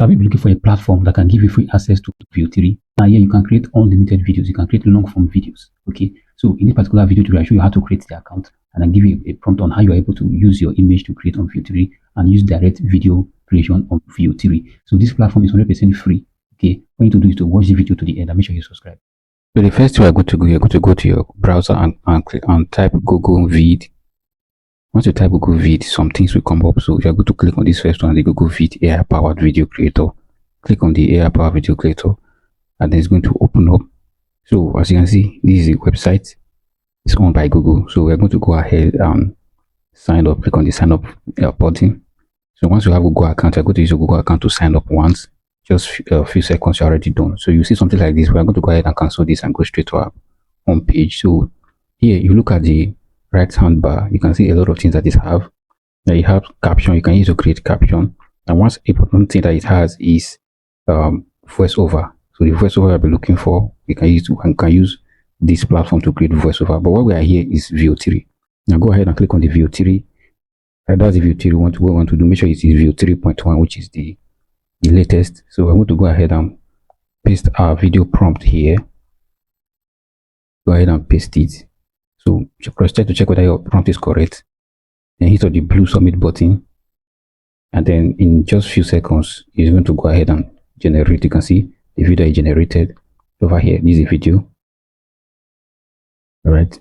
So I've been looking for a platform that can give you free access to VEO 3. Now here you can create unlimited videos. You can create long form videos. Okay. So in this particular video today, I show you how to create the account and then give you a prompt on how you are able to use your image to create on VEO 3 and use direct video creation on VEO 3. So this platform is 100% free. Okay. What you need to do is to watch the video to the end and make sure you subscribe. So the first thing you're going to go to your browser and type Google Vid. Once you type Google Vid, some things will come up. So you're going to click on this first one, the Google Vid AI powered video creator. Click on the AI powered video creator, and then it's going to open up. So as you can see, this is a website. It's owned by Google. So we're going to go ahead and sign up. Click on the sign up button. So once you have a Google account, you're going to use your Google account to sign up once. Just a few seconds, you're already done. So you see something like this. We're going to go ahead and cancel this and go straight to our home page. So here you look at the right hand bar, you can see a lot of things that it have. Now you have caption. You can use to create caption, and one important thing that it has is voiceover. So the voiceover I'll be looking for, you can use this platform to create voiceover. But what we are here is VEO 3. Now go ahead and click on the VEO 3. That's the VEO 3 we want to do. Make sure it is VEO 3.1, which is the latest. So I'm going to go ahead and paste our video prompt here. Go ahead and paste it. So cross check to check whether your prompt is correct. Then hit on the blue submit button, and then in just few seconds it's going to go ahead and generate. You can see the video is generated over here. This is a video. All right.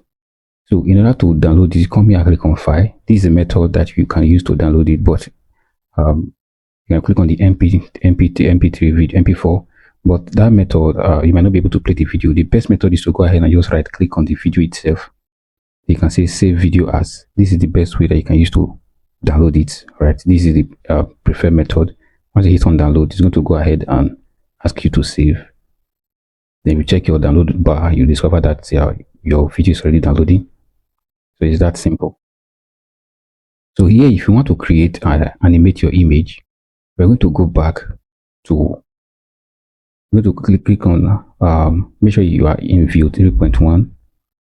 So in order to download this, come here and click on file. This is a method that you can use to download it, but you can click on the MP3 video, MP4. But that method, you might not be able to play the video. The best method is to go ahead and just right click on the video itself. You can say save video as. This is the best way that you can use to download it. Right, this is the preferred method. Once you hit on download, it's going to go ahead and ask you to save. Then you check your download bar, you discover that your video is already downloading. So it's that simple. So here, if you want to create animate your image, we're going to go back to click on make sure you are in VEO 3.1.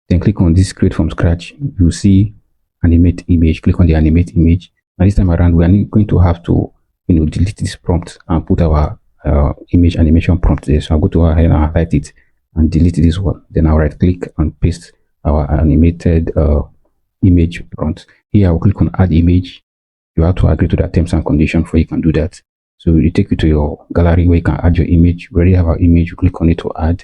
Then click on this create from scratch. You see animate image. Click on the animate image. Now this time around, we are going to have to delete this prompt and put our image animation prompt there. So I'll go to ahead and highlight it and delete this one. Then I'll right click and paste our animated image prompt. Here I'll click on add image. You have to agree to the terms and conditions before you can do that. So it will take you to your gallery where you can add your image. We already have our image. You click on it to add.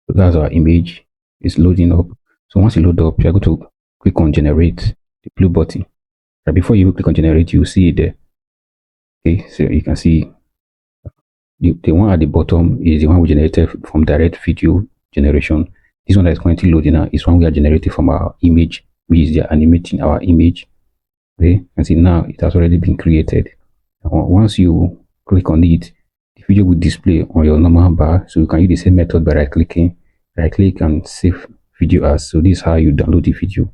So that's our image. It's loading up. So once you load up, you're going to click on generate, the blue button. Right before you click on generate, you see it there. Okay, so you can see the one at the bottom is the one we generated from direct video generation. This one that is currently loading now is one we are generating from our image, which is the animating our image. Okay, and see now it has already been created. Once you click on it, the video will display on your normal bar. So you can use the same method by right click and save video as. So this is how you download the video.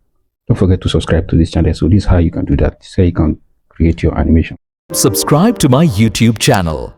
Don't forget to subscribe to this channel. So this is how you can do that. So you can create your animation. Subscribe to my YouTube channel.